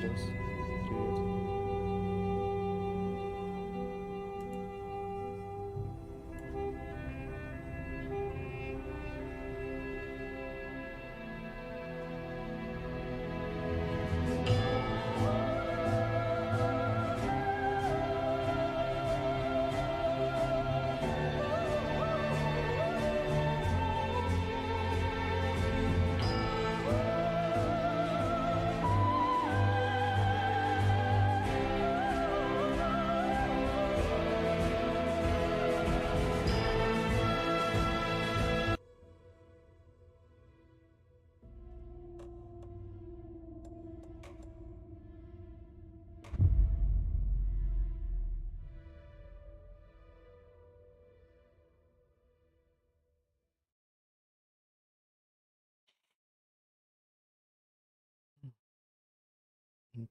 слез. Привет.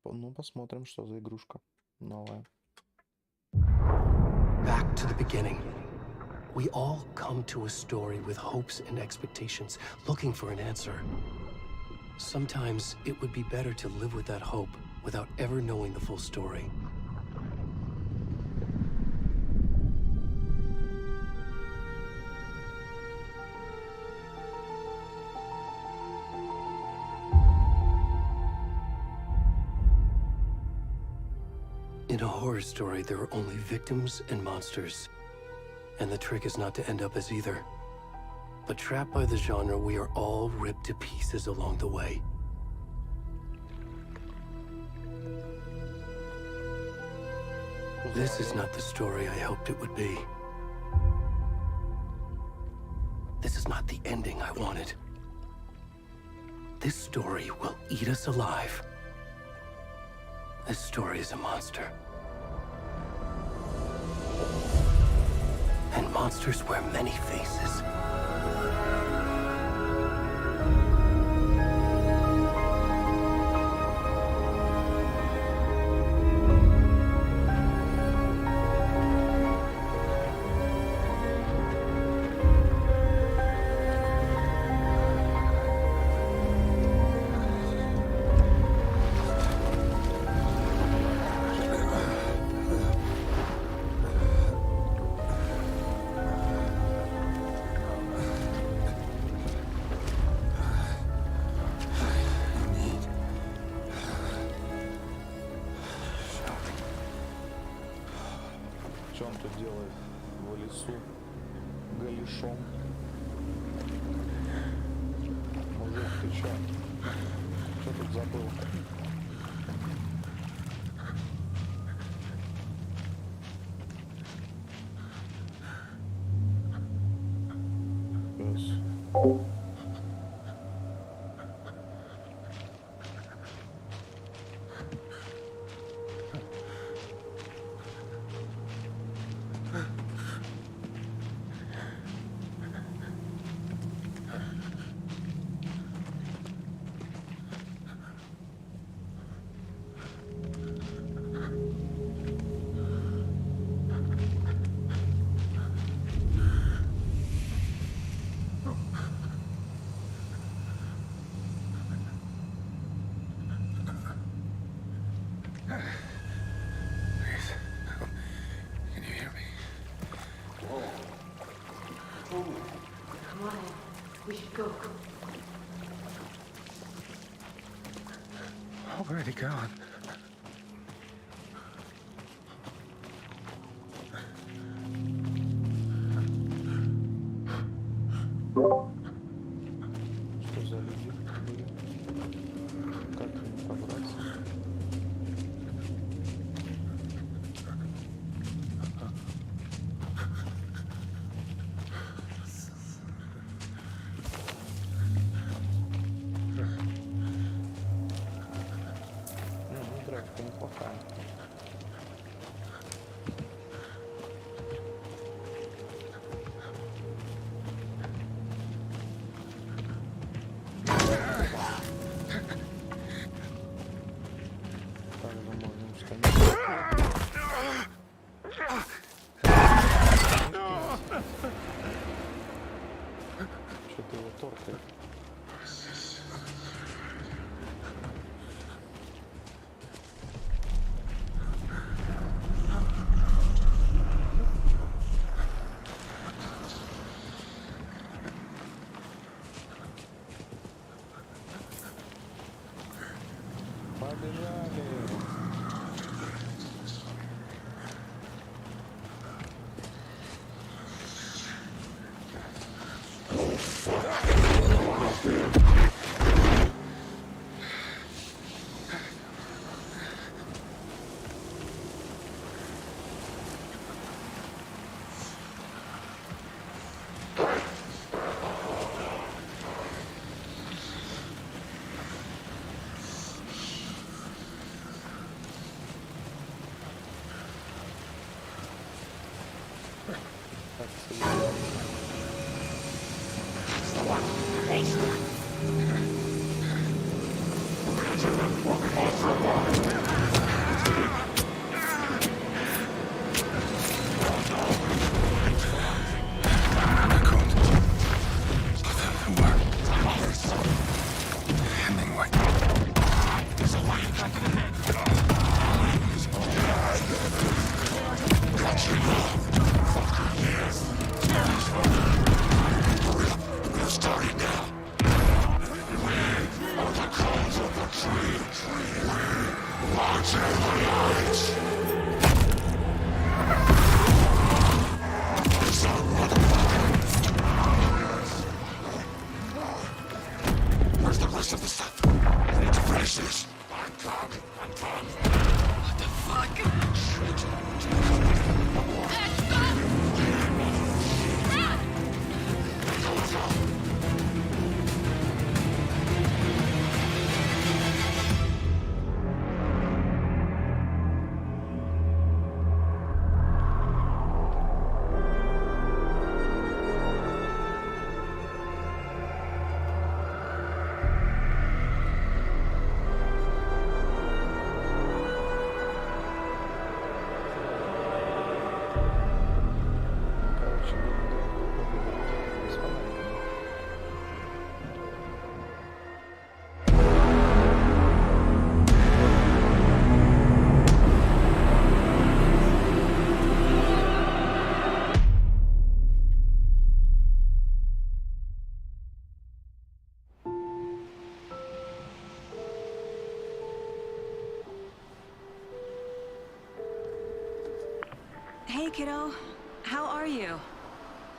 Ну, посмотрим, что за игрушка новая. Back to the beginning. We all come to a story with hopes and expectations, looking for an answer. Sometimes it would be better to live with that hope without ever knowing the full story. In a horror story, there are only victims and monsters. And the trick is not to end up as either. But trapped by the genre, we are all ripped to pieces along the way. This is not the story I hoped it would be. This is not the ending I wanted. This story will eat us alive. This story is a monster. And monsters wear many faces. Что он тут делает в лесу голышом? Мужик, ты чё? Что тут забыл? Where'd he gone? Что за люди были? Как им пробраться? Графика неплохая. Также можно устранить. Что-то его торкает. Побежали. Так, Hey, kiddo. How are you?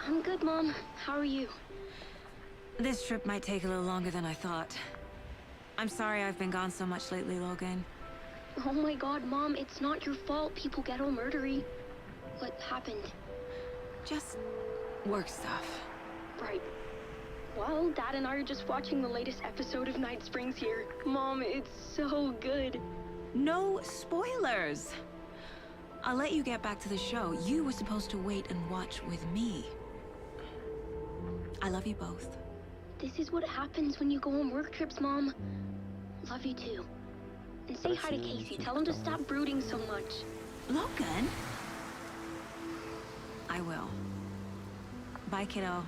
I'm good, Mom. How are you? This trip might take a little longer than I thought. I'm sorry I've been gone so much lately, Logan. Oh my god, Mom, it's not your fault people get all murdery. What happened? Just work stuff. Right. Well, Dad and I are just watching the latest episode of Night Springs here. Mom, it's so good. No spoilers! I'll let you get back to the show. You were supposed to wait and watch with me. I love you both. This is what happens when you go on work trips, Mom. Love you too. And say hi to Casey. Tell him to stop brooding so much. Logan? I will. Bye, kiddo.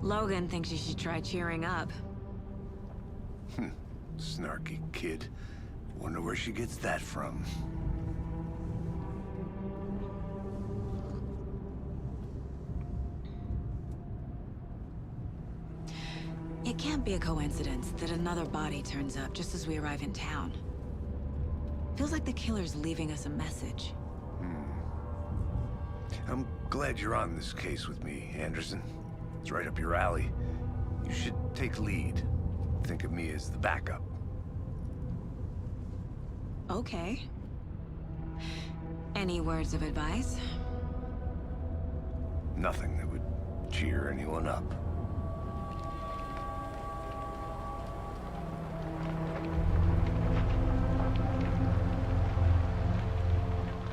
Logan thinks you should try cheering up. Snarky kid. Wonder where she gets that from. It can't be a coincidence that another body turns up just as we arrive in town. Feels like the killer's leaving us a message. I'm glad you're on this case with me, Anderson. It's right up your alley. You should take lead. Think of me as the backup. Okay. Any words of advice? Nothing that would cheer anyone up.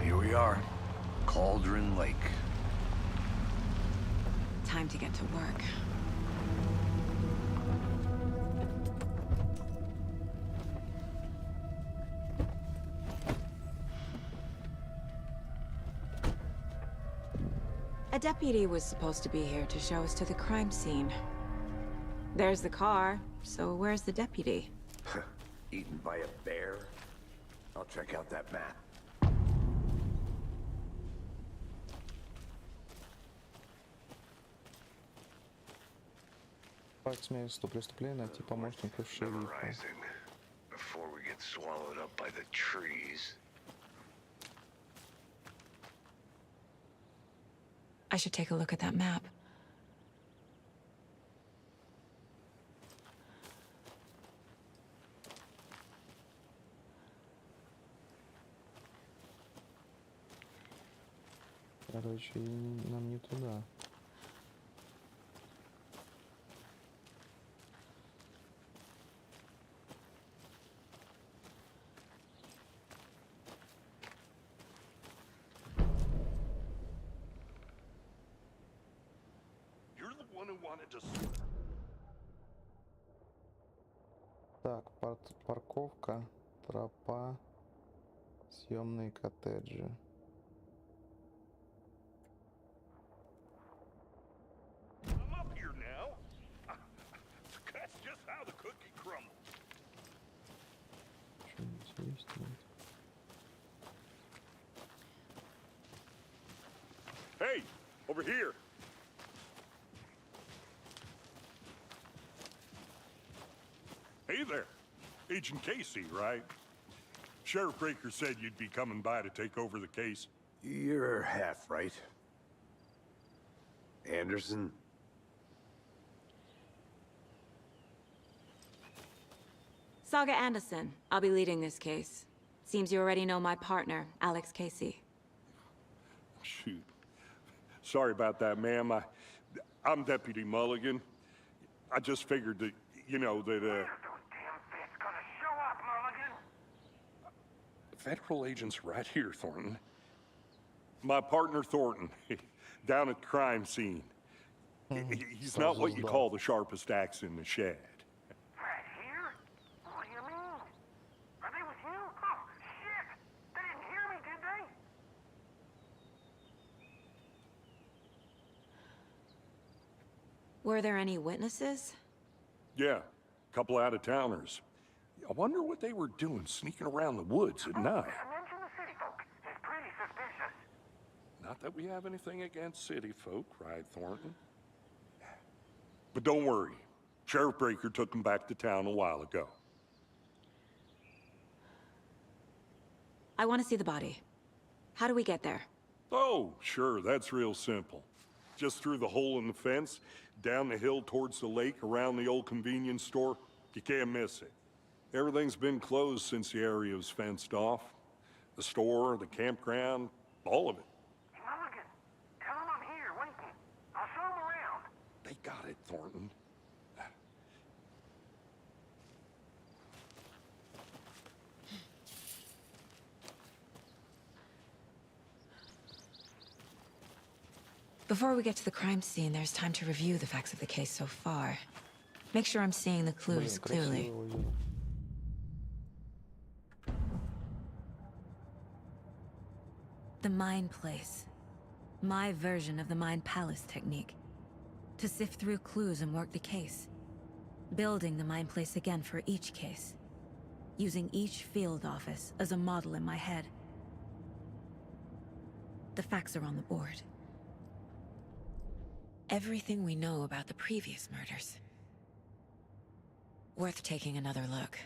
Here we are. Cauldron Lake. Time to get to work. A deputy was supposed to be here to show us to the crime scene. There's the car, so where's the deputy? Eaten by a bear? I'll check out that map. Факт с месту преступления найти помощников шерифа. Memorizing before we get swallowed up by the trees. I should take a look at that map. Короче, нам не туда. Так, парковка, тропа, съемные коттеджи. Что-нибудь есть тут? Hey, over here. Hey there. Agent Casey, right? Sheriff Breaker said you'd be coming by to take over the case. You're half right. Anderson? Saga Anderson. I'll be leading this case. Seems you already know my partner, Alex Casey. Shoot. Sorry about that, ma'am. I'm Deputy Mulligan. I just figured that, you know, that, Federal agent's right here, Thornton. My partner, Thornton, down at the crime scene. He's not what you call the sharpest axe in the shed. Right here? What do you mean? Are they with you? Oh, shit! They didn't hear me, did they? Were there any witnesses? Yeah, a couple out-of-towners. I wonder what they were doing sneaking around the woods at night. Mention the city folk. It's pretty suspicious. Not that we have anything against city folk, right, Thornton? But don't worry. Sheriff Breaker took them back to town a while ago. I want to see the body. How do we get there? Oh, sure, that's real simple. Just through the hole in the fence, down the hill towards the lake, around the old convenience store. You can't miss it. Everything's been closed since the area was fenced off. The store, the campground, all of it. Mulligan, tell them I'm here, waiting. I'll show them around. They got it, Thornton. Before we get to the crime scene, there's time to review the facts of the case so far. Make sure I'm seeing the clues clearly. The Mind Place. My version of the Mind Palace technique. To sift through clues and work the case. Building the Mind Place again for each case. Using each field office as a model in my head. The facts are on the board. Everything we know about the previous murders. Worth taking another look.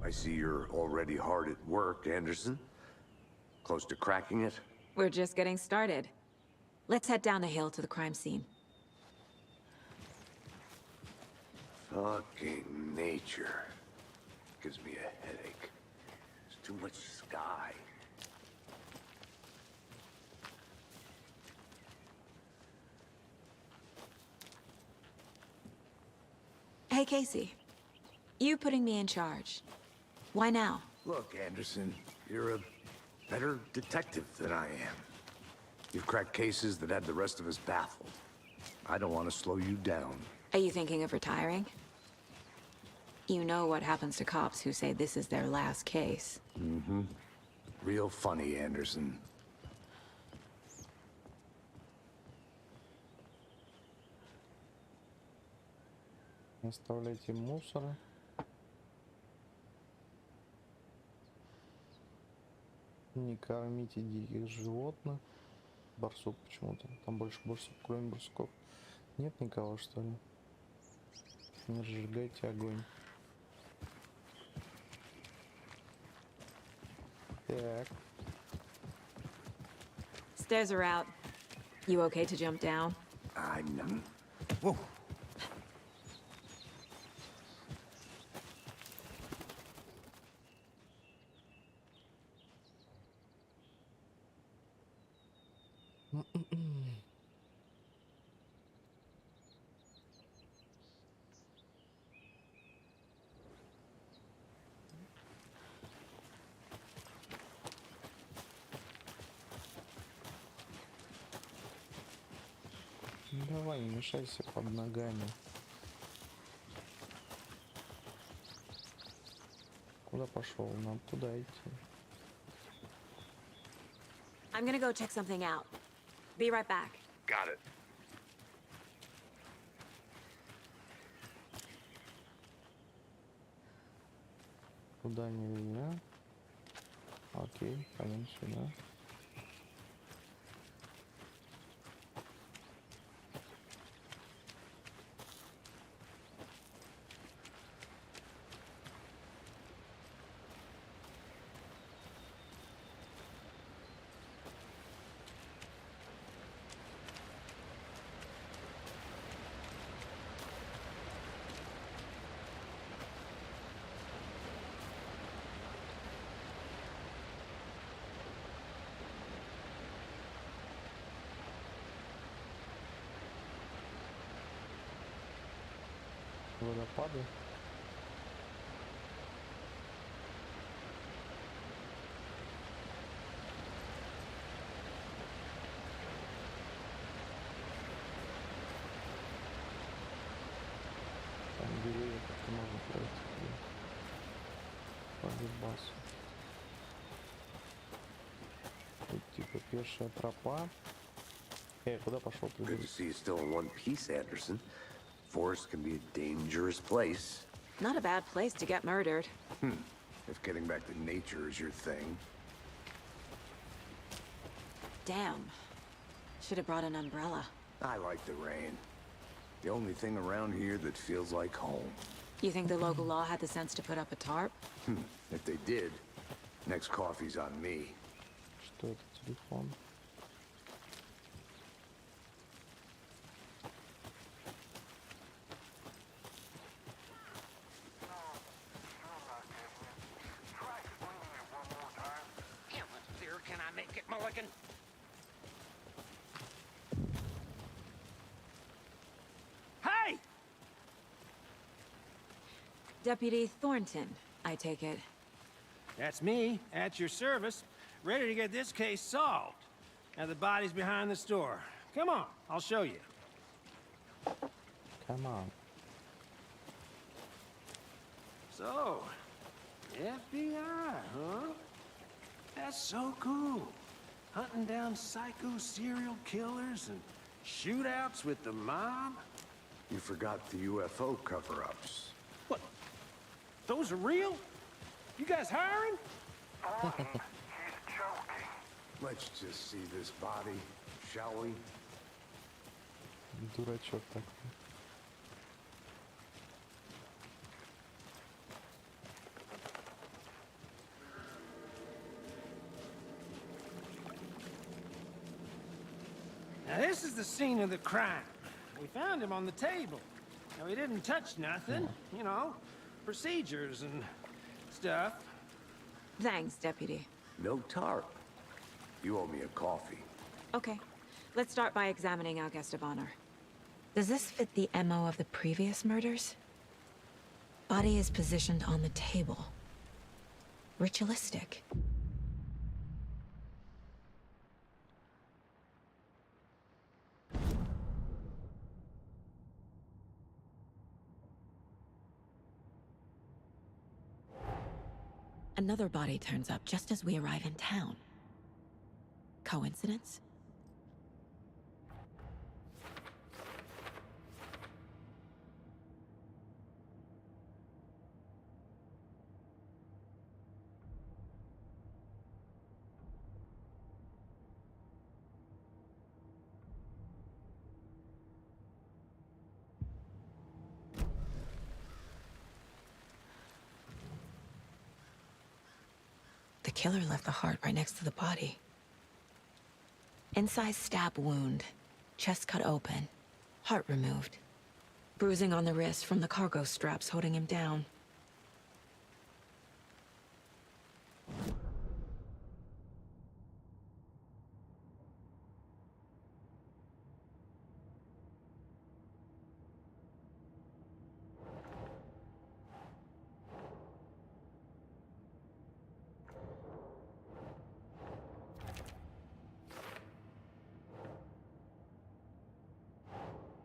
I see you're already hard at work, Anderson. Close to cracking it? We're just getting started. Let's head down the hill to the crime scene. Fucking nature. Gives me a headache. There's too much sky. Hey, Casey. You putting me in charge. Why now? Look, Anderson, you're a better detective than I am. You've cracked cases that had the rest of us baffled. I don't want to slow you down. Are you thinking of retiring? You know what happens to cops who say this is their last case. Mm-hmm. Real funny, Anderson. Не оставляйте мусора. Не кормите диких животных. Барсук почему-то. Там больше барсук, кроме барсуков. Нет никого, что ли? Не разжигайте огонь. Так. Stairs are out. You okay to jump down? I'm... Whoa. Давай, не мешайся под ногами. Куда пошел? Нам туда идти. I'm gonna go check something out. Be right back. Got it. Куда нельзя? Окей, пойдем сюда. Водопады. Там деревья как-то можно пройти. По басу. Тут типа пешая тропа. Куда пошел? Good to see you still in one piece, Anderson. Forest can be a dangerous place. Not a bad place to get murdered. If getting back to nature is your thing. Damn. Should have brought an umbrella. I like the rain. The only thing around here that feels like home. You think the local law had the sense to put up a tarp? If they did, next coffee's on me. Что это? Телефон. Can I make it, Mulligan? Hey! Deputy Thornton, I take it. That's me, at your service, ready to get this case solved. Now the body's behind the store. Come on, I'll show you. Come on. So, FBI, huh? That's so cool. Hunting down psycho serial killers and shootouts with the mob. You forgot the UFO cover-ups. What? Those are real? You guys hiring? Thornton, he's joking. Let's just see this body, shall we? Дурачок такой. Now this is the scene of the crime. We found him on the table. Now, he didn't touch nothing, you know, procedures and stuff. Thanks, Deputy. No tarp. You owe me a coffee. Okay, let's start by examining our guest of honor. Does this fit the MO of the previous murders? Body is positioned on the table. Ritualistic. Another body turns up just as we arrive in town. Coincidence? The killer left the heart right next to the body. Incised stab wound, chest cut open, heart removed. Bruising on the wrist from the cargo straps holding him down.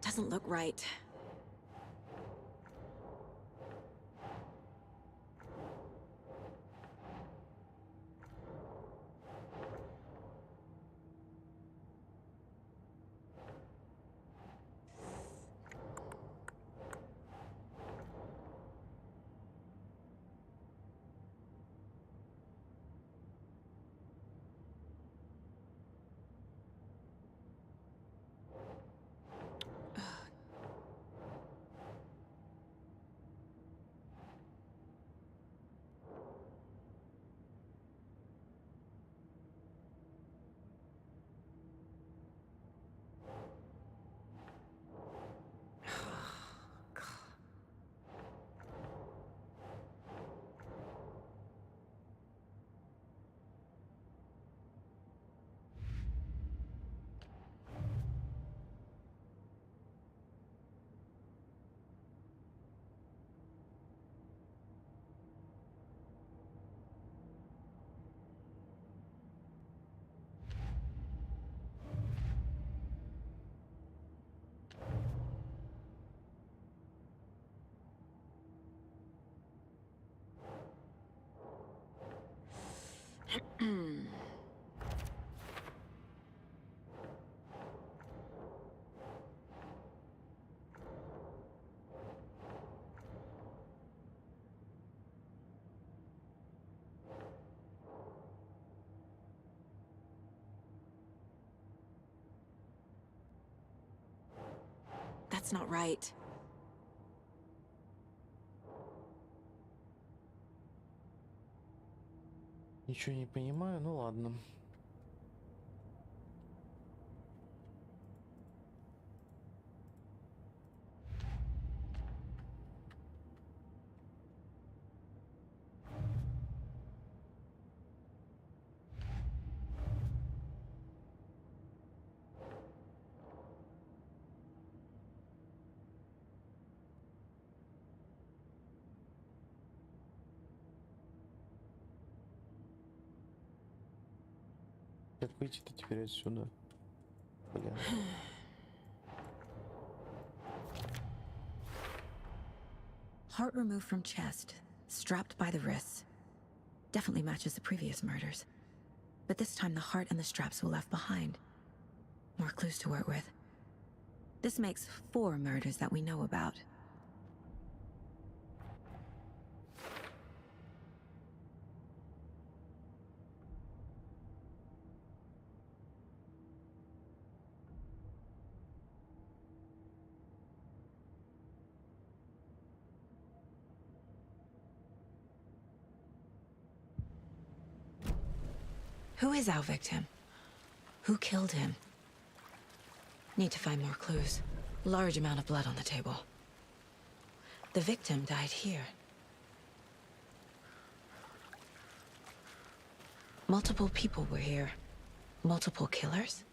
Doesn't look right. That's not right. Ничего не понимаю, ну ладно. Как выйти-то теперь отсюда? Бля. Heart removed from chest, strapped by the wrists. Definitely matches the previous murders. But this time the heart and the straps were left behind. More clues to work with. This makes 4 murders that we know about. Who is our victim? Who killed him? Need to find more clues. Large amount of blood on the table. The victim died here. Multiple people were here. Multiple killers?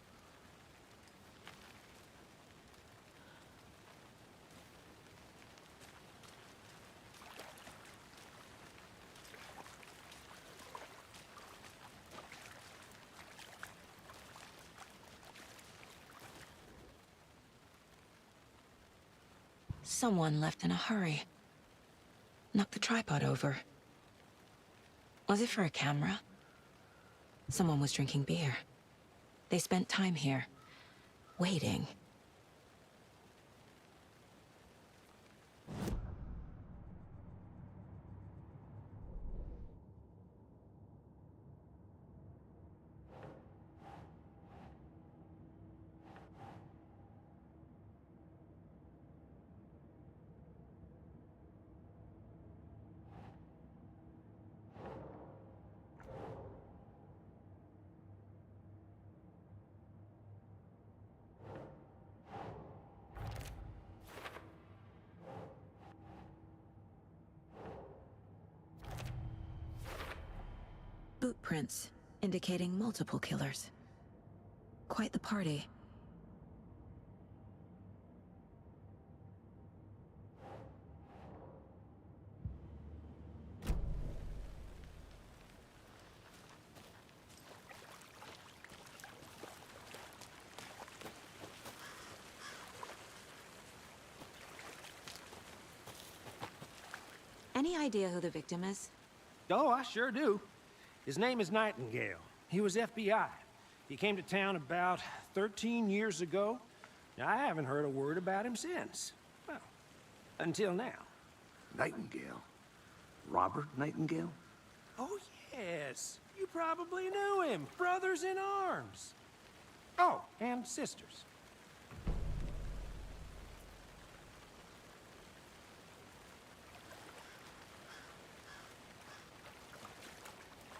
Someone left in a hurry. Knocked the tripod over. Was it for a camera? Someone was drinking beer. They spent time here, waiting. Boot prints, indicating multiple killers. Quite the party. Any idea who the victim is? Oh, I sure do. His name is Nightingale. He was FBI. He came to town about 13 years ago. I haven't heard a word about him since. Well, until now. Nightingale? Robert Nightingale? Oh, yes. You probably knew him. Brothers in arms. Oh, and sisters.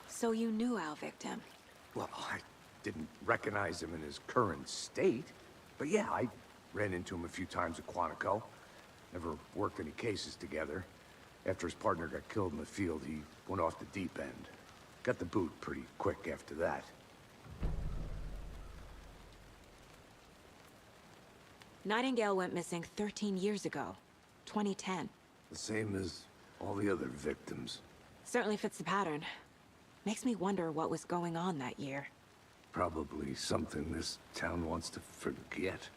So you knew our victim? Well, I didn't recognize him in his current state. But yeah, I ran into him a few times at Quantico. Never worked any cases together. After his partner got killed in the field, he went off the deep end. Got the boot pretty quick after that. Nightingale went missing 13 years ago, 2010. The same as all the other victims. Certainly fits the pattern. Makes me wonder what was going on that year. Probably something this town wants to forget.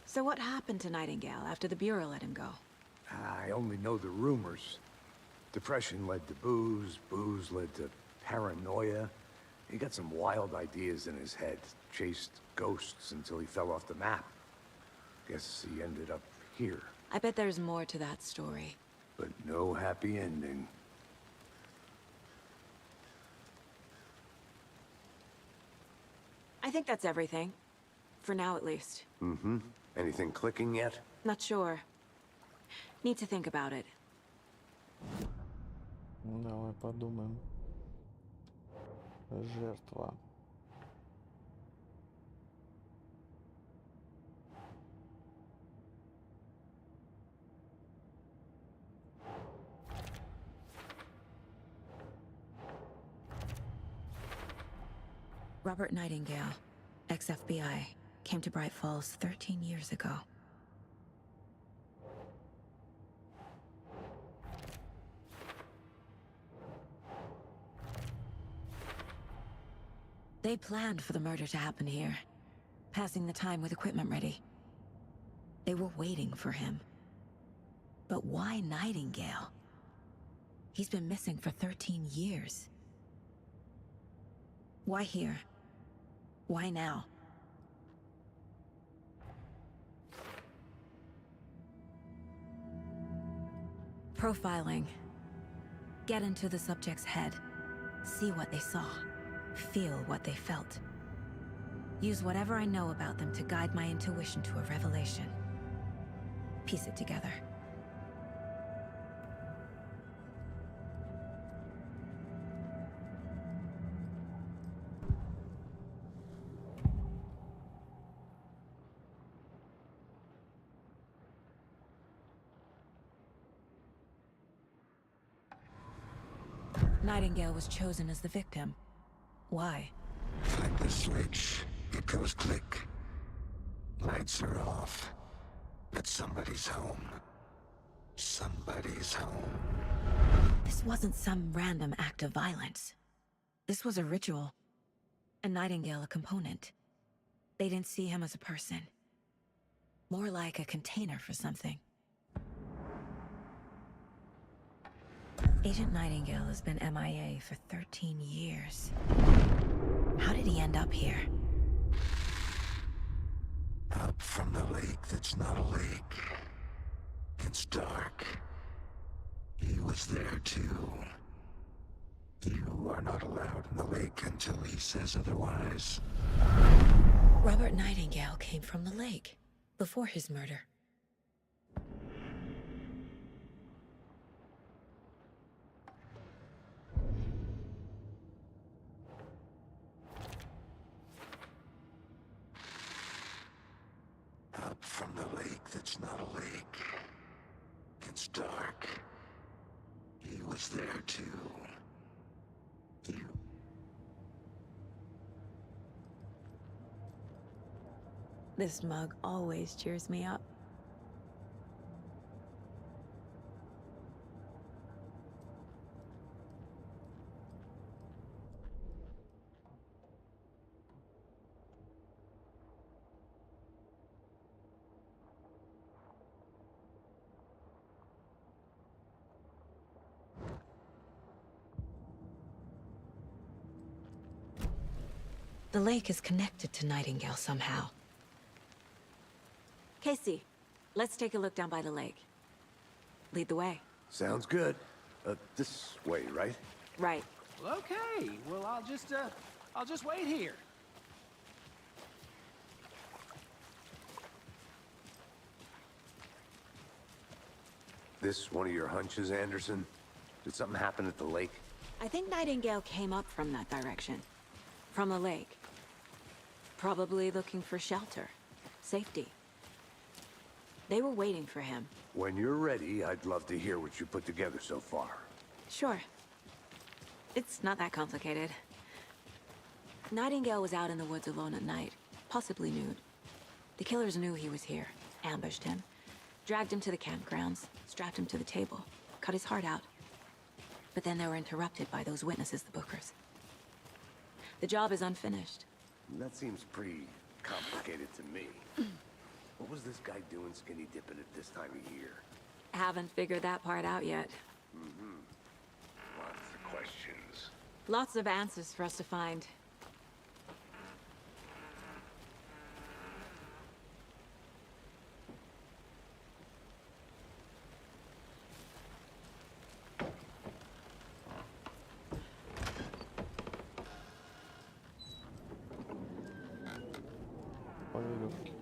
So what happened to Nightingale after the Bureau let him go? I only know the rumors. Depression led to booze, booze led to paranoia. He got some wild ideas in his head, chased ghosts until he fell off the map. Guess he ended up here. I bet there's more to that story. But no happy ending. I think that's everything. For now, at least. Mm-hmm. Anything clicking yet? Not sure. Need to think about it. Давай подумаем. Жертва. Robert Nightingale, ex-FBI, came to Bright Falls 13 years ago. They planned for the murder to happen here, passing the time with equipment ready. They were waiting for him. But why Nightingale? He's been missing for 13 years. Why here? Why now? Profiling. Get into the subject's head. See what they saw. Feel what they felt. Use whatever I know about them to guide my intuition to a revelation. Piece it together. Nightingale was chosen as the victim. Why? Flip the switch, it goes click. Lights are off. But somebody's home. Somebody's home. This wasn't some random act of violence. This was a ritual. And Nightingale a component. They didn't see him as a person. More like a container for something. Agent Nightingale has been MIA for 13 years. How did he end up here? Up from the lake that's not a lake. It's dark. He was there too. You are not allowed in the lake until he says otherwise. Robert Nightingale came from the lake, before his murder. Up from the lake that's not a lake. It's dark. He was there too. You... This mug always cheers me up. The lake is connected to Nightingale somehow. Casey, let's take a look down by the lake. Lead the way. Sounds good. This way, right? Right. Well, okay. Well, I'll just wait here. This one of your hunches, Anderson? Did something happen at the lake? I think Nightingale came up from that direction. From the lake. Probably looking for shelter. Safety. They were waiting for him. When you're ready, I'd love to hear what you put together so far. Sure. It's not that complicated. Nightingale was out in the woods alone at night, possibly nude. The killers knew he was here, ambushed him, dragged him to the campgrounds, strapped him to the table, cut his heart out. But then they were interrupted by those witnesses, the Bookers. The job is unfinished. That seems pretty complicated to me. What was this guy doing skinny dipping at this time of year? Haven't figured that part out yet. Lots of questions. Lots of answers for us to find. Поверевки.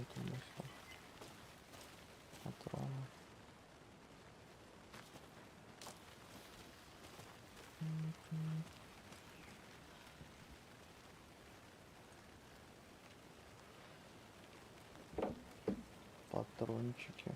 это у нас? Патроны. Патрончики.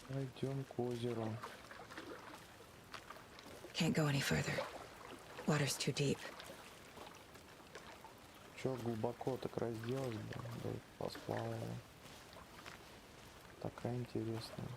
Пойдем к озеру. Can't go any further. Water's too deep. Чё глубоко так разделась, блин, да и посплавала. Такая интересная.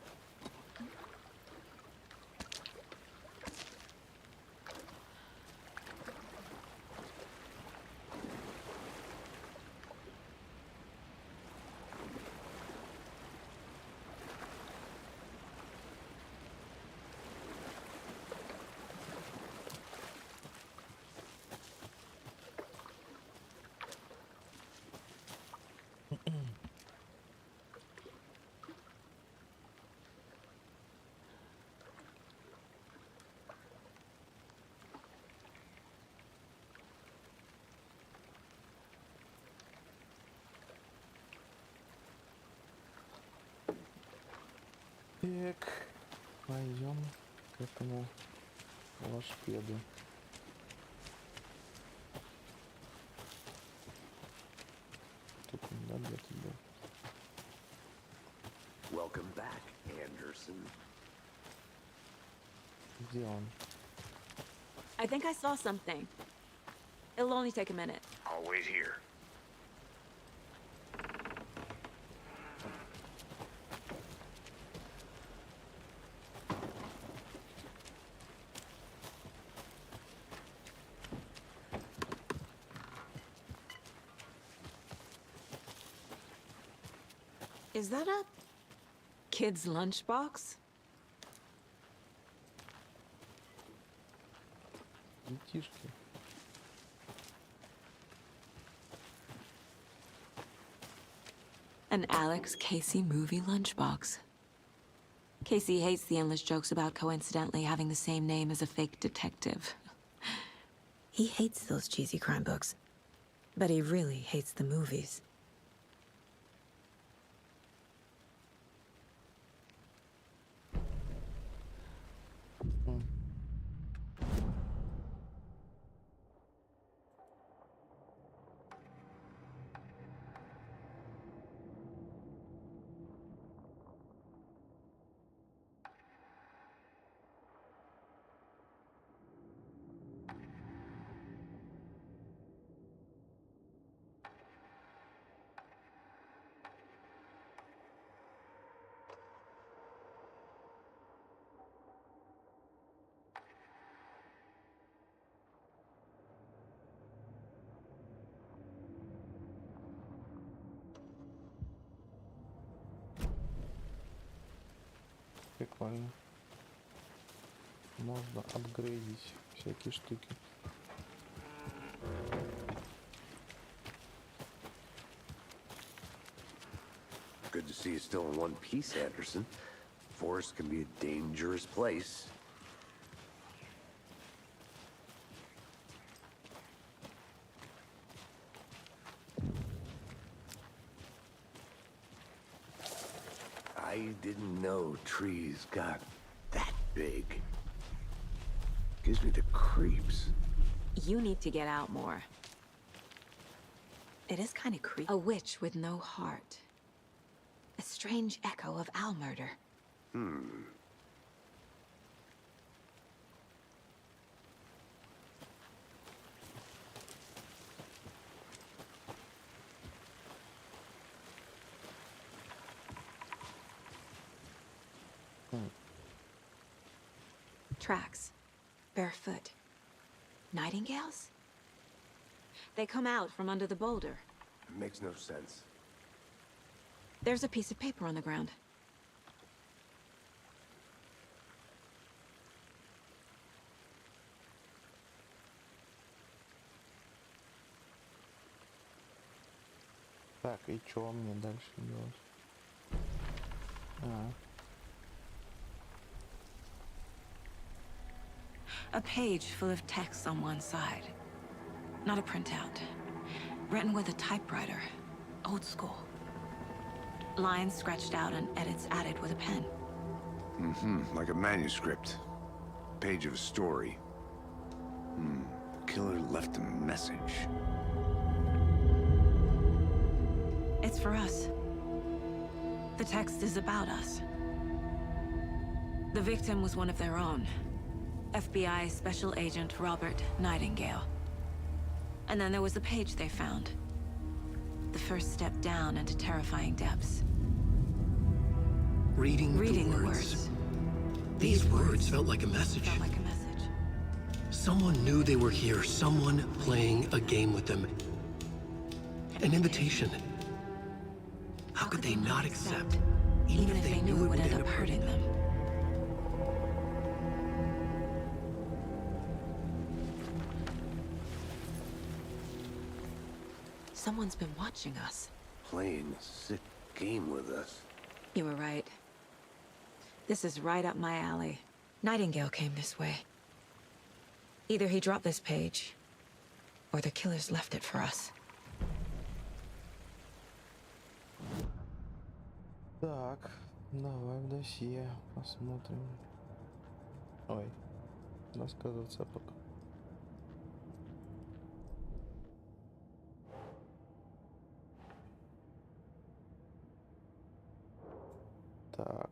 Так, пойдем к этому велосипеду. Тут он, да, где-то был. Welcome back, Anderson. Где он? I think I saw something. It'll only take a minute. I'll wait here. Is that a kid's lunchbox? Детишки. An Alex Casey movie lunchbox. Casey hates the endless jokes about coincidentally having the same name as a fake detective. He hates those cheesy crime books, but he really hates the movies. Прикольно. Можно апгрейдить всякие штуки. Good to see you still in one piece, Anderson. Forest can be a dangerous place. I didn't know trees got that big. Gives me the creeps. You need to get out more. It is kind of creepy. A witch with no heart. A strange echo of owl murder. Tracks. Barefoot. Nightingales? They come out from under the boulder. It makes no sense. There's a piece of paper on the ground. Так, и чё мне дальше делать? A page full of text on one side. Not a printout. Written with a typewriter. Old school. Lines scratched out and edits added with a pen. Like a manuscript. Page of a story. Killer left a message. It's for us. The text is about us. The victim was one of their own. FBI Special Agent Robert Nightingale. And then there was the page they found. The first step down into terrifying depths. Reading the words. These words felt like a message. Felt like a message. Someone knew they were here, someone playing a game with them. An invitation. How could they not accept, even if they knew it would end up hurting them? Someone's been watching us. Playing a sick game with us. You were right. This is right up my alley. Nightingale came this way. Either he dropped this page, or the killers left it for us. Так, давай в досье посмотрим. Ой, рассказывать цепок. Так.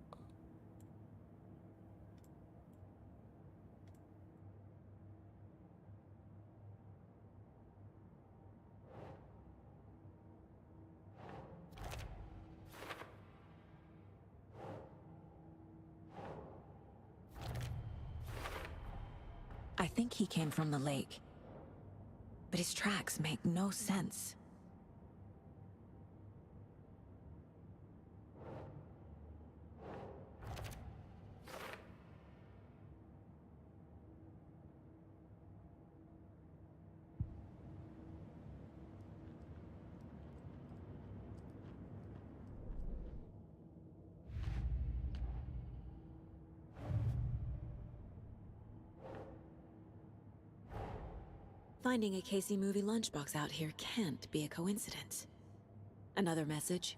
I think he came from the lake. But his tracks make no sense. Finding a Casey movie lunchbox out here can't be a coincidence. Another message?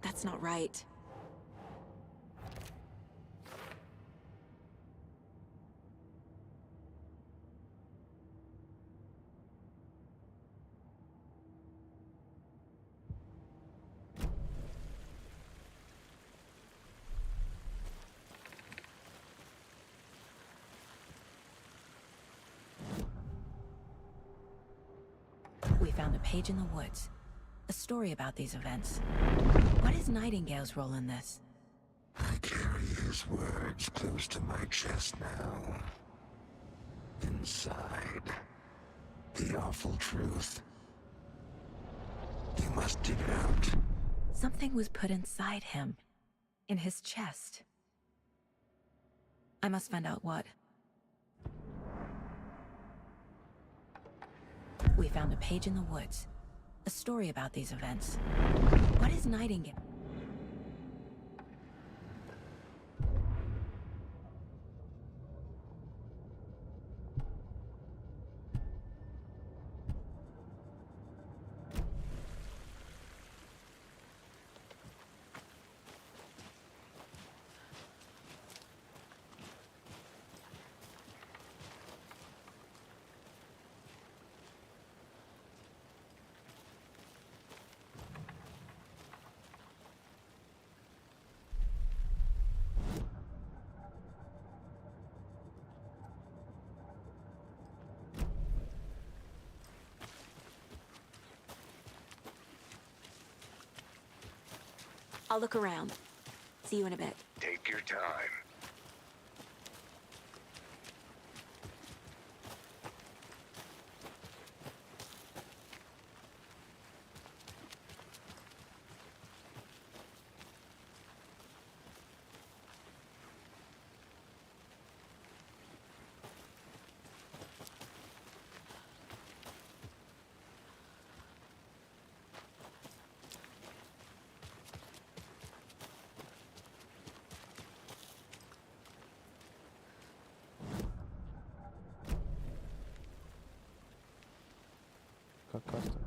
That's not right. We found a page in the woods. A story about these events. What is Nightingale's role in this? I carry his words close to my chest now. Inside, the awful truth. You must dig it out. Something was put inside him. In his chest. I must find out what. We found a page in the woods. A story about these events. What is Nightingale? I'll look around. See you in a bit. Take your time. Как карта открыть?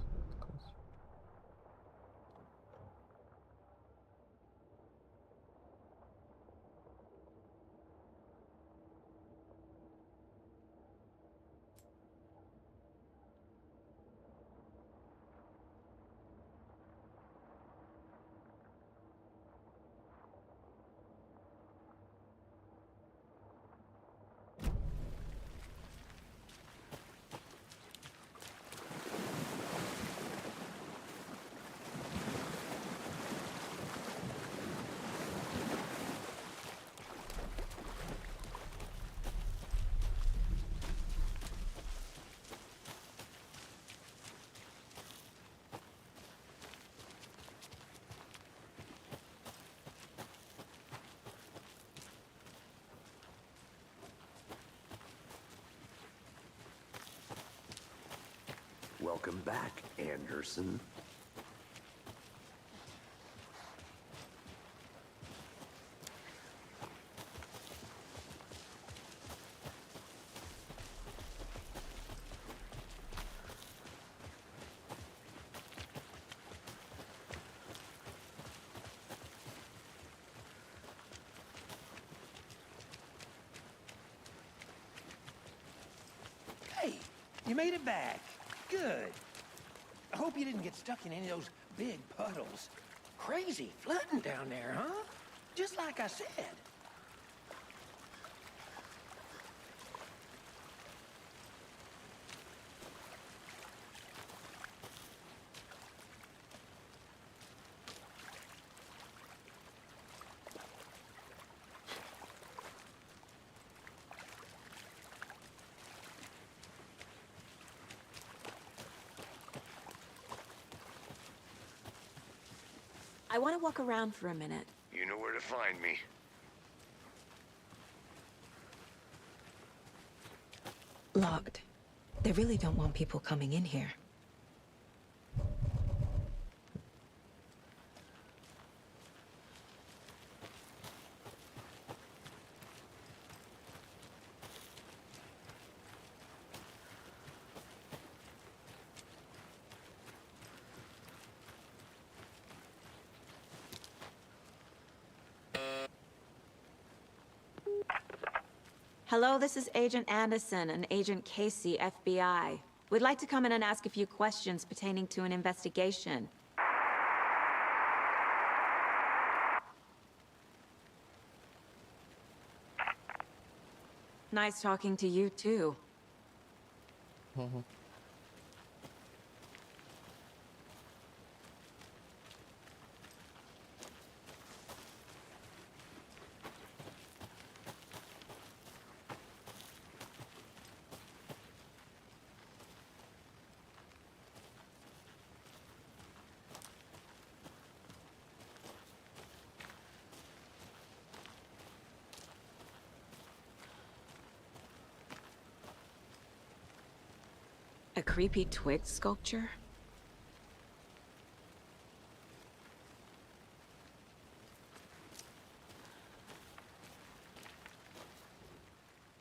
Welcome back, Anderson. Hey, you made it back. Good. I hope you didn't get stuck in any of those big puddles. Crazy flooding down there, huh? Just like I said. I want to walk around for a minute. You know where to find me. Locked. They really don't want people coming in here. Hello, this is Agent Anderson and Agent Casey, FBI. We'd like to come in and ask a few questions pertaining to an investigation. Nice talking to you, too. A creepy twig sculpture?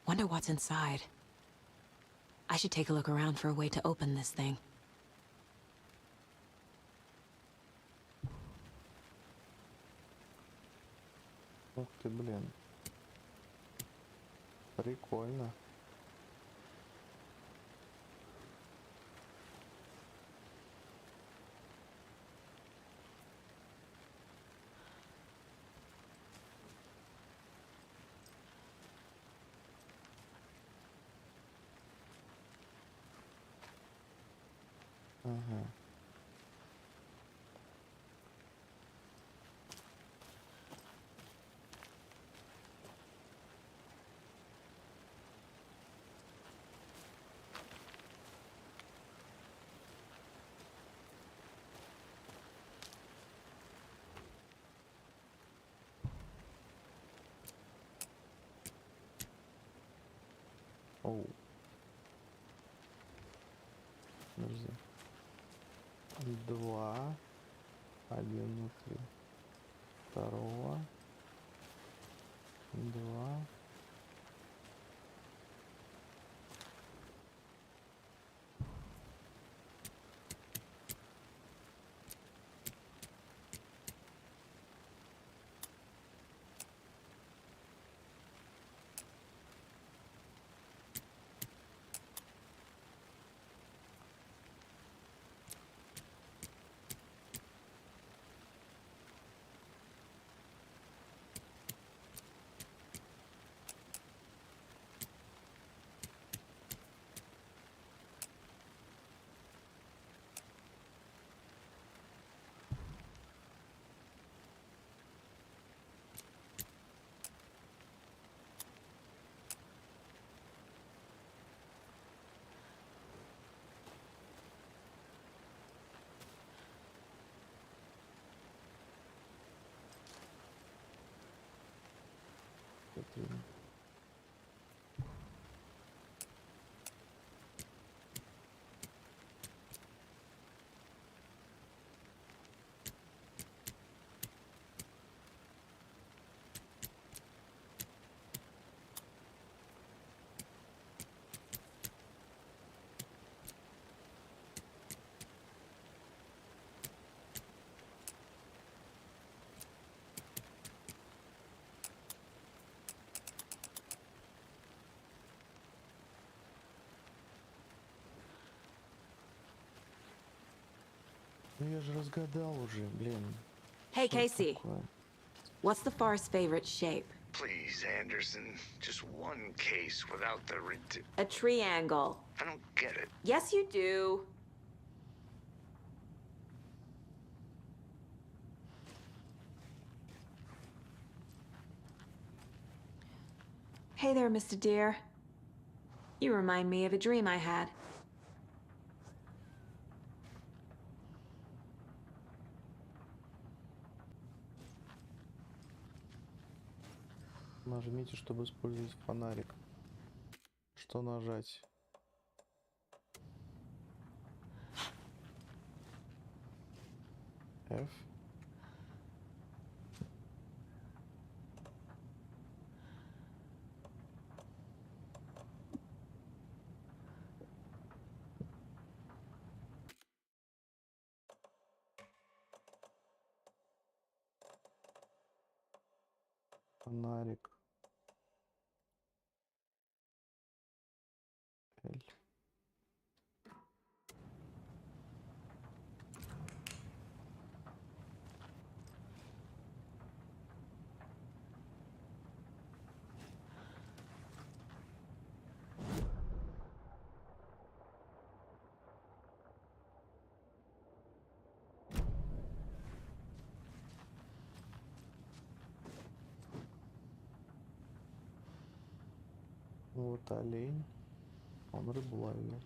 Wonder what's inside. I should take a look around for a way to open this thing. Ух ты, блин. Прикольно. Ага. Оу. Подожди. 2. 1 внутри. 2. 2. Ну я же разгадал уже, блин. Hey, Что Casey. такое? What's the far's favorite shape? Please, Anderson. Just one case without the A triangle. I don't get it. Yes, you do. Hey there, Mr. Deer. You remind me of a dream I had. Нажмите, чтобы использовать фонарик. Что нажать? F. Фонарик. L. Вот олень. Он рыбу ловил.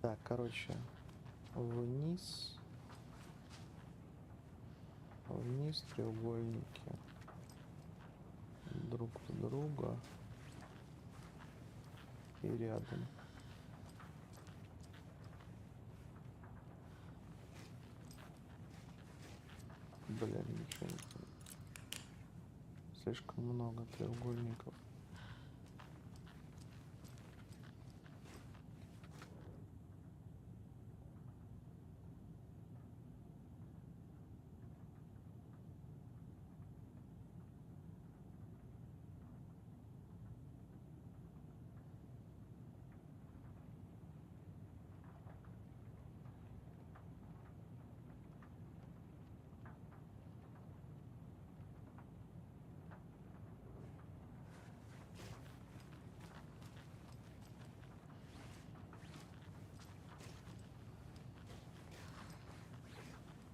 Так, короче, вниз. Вниз треугольники. Друг от друга. И рядом. Блин, ничего не понимаю. Слишком много треугольников.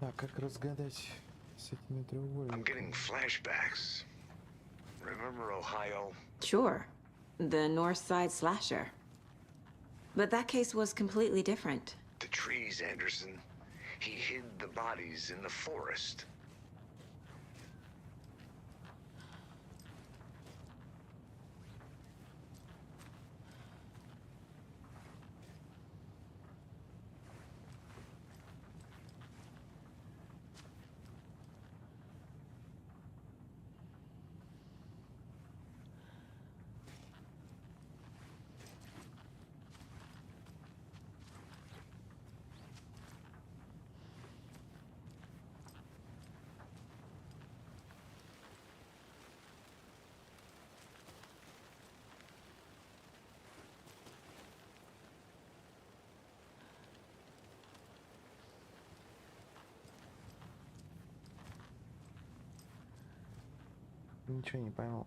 А как разгадать с этими I'm треугольниками? getting flashbacks. Remember Ohio? Sure. The North Side slasher. But that case was completely different. the trees, Anderson. He hid the bodies in the forest. Ничего не поймал.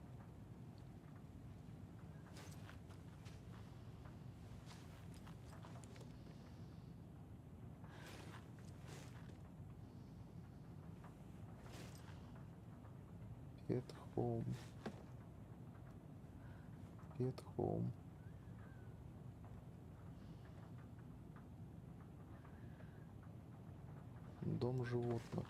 Pet home. Pet home. Дом животных.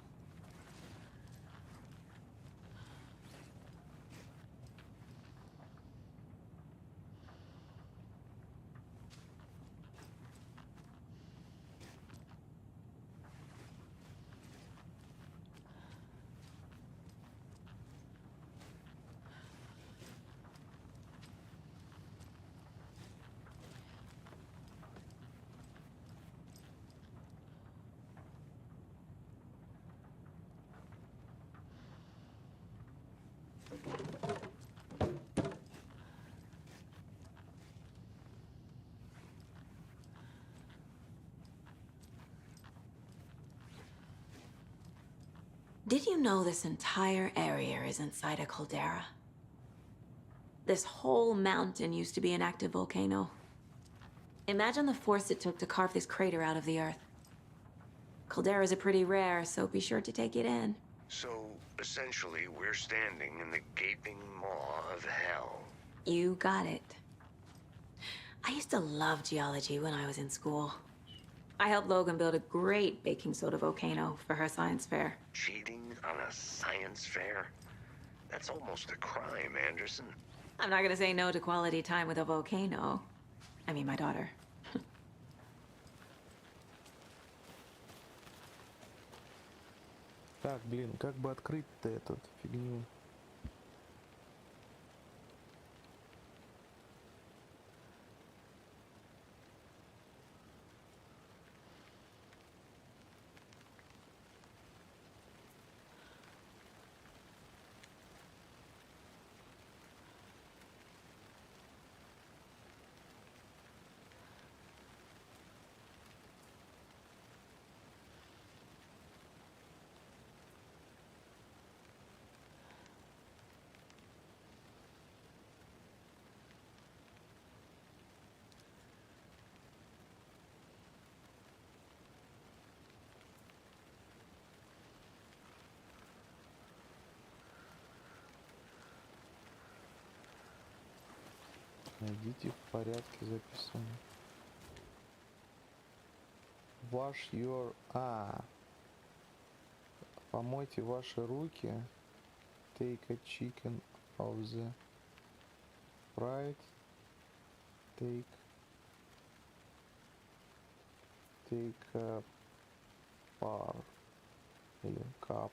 Did you know this entire area is inside a caldera? This whole mountain used to be an active volcano. Imagine the force it took to carve this crater out of the earth. Calderas are pretty rare, so be sure to take it in. So, essentially, we're standing in the gaping maw of hell. You got it. I used to love geology when I was in school. I helped Logan build a great baking soda volcano for her science fair. Cheating on a science fair? That's almost a crime, Anderson. I'm not gonna say no to quality time with a volcano. I mean, my daughter. Так, блин, как бы открыть-то этот фигню? Найдите в порядке записания. Wash your... Помойте ваши руки. Take a chicken of the fried. Take a par. Или cup.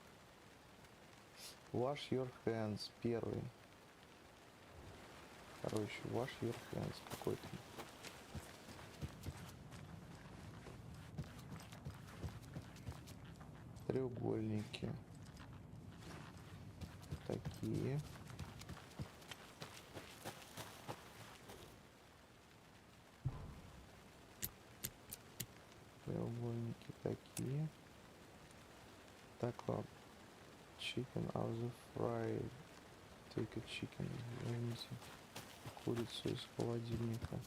Wash your hands. Первый. Короче, wash your hands какой-то. Треугольники. Такие. Треугольники такие. Так, ладно. Chicken of the fried. Take a chicken. Извините. Курицу из холодильника.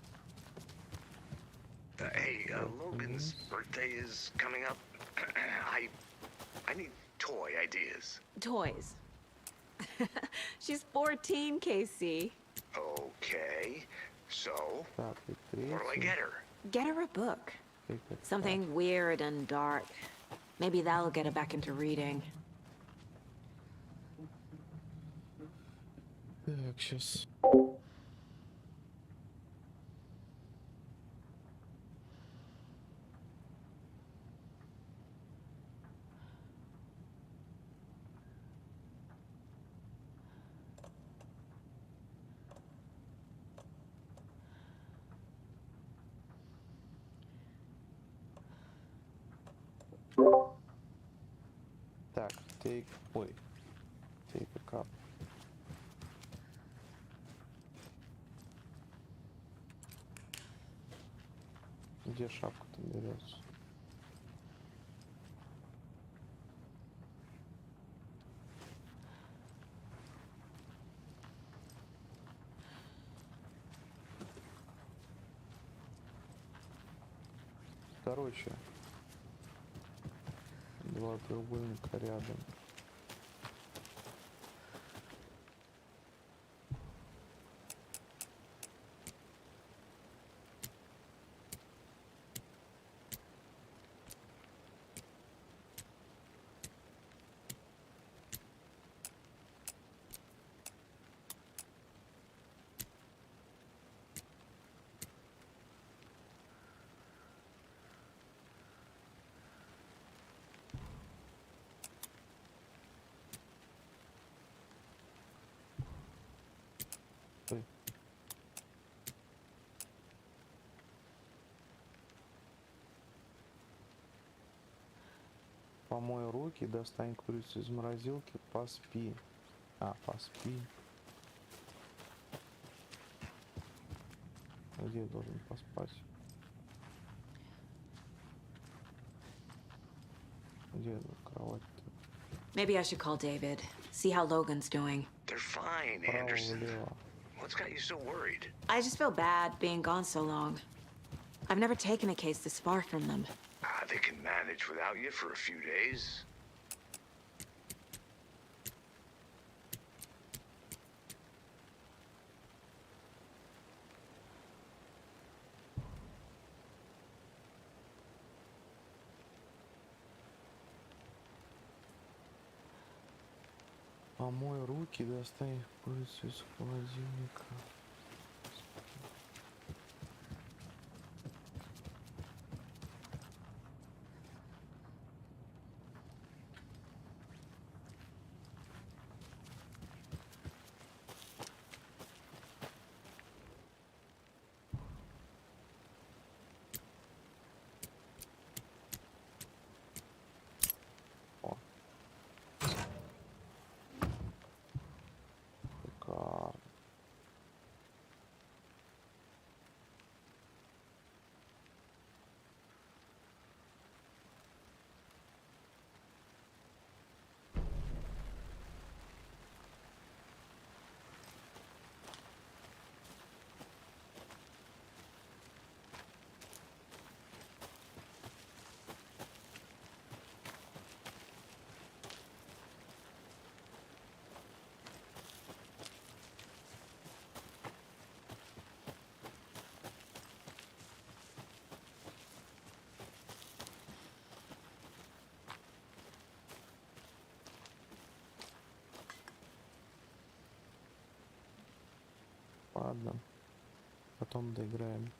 Hey, Logan's birthday is coming up. I need toy ideas. Toys. She's 14, Casey. Okay, so Так, и what do I третий. get her? Get her a book. Something weird and dark. Maybe that'll get her back into reading. Так, сейчас. Так, take, ой, take a cup. Где шапка-то берется? Короче, два треугольника рядом. Ой. Помой руки, достань курицу из морозилки, поспи. А, поспи. Где я должен поспать? Где эта кровать-то? Maybe I should call David. See how Logan's doing. They're fine, Право, Anderson. влево. What's got you so worried? I just feel bad being gone so long. I've never taken a case this far from them. They can manage without you for a few days. Помой руки, достань курицу из холодильника. О. Шикарно. Ладно, потом доиграем.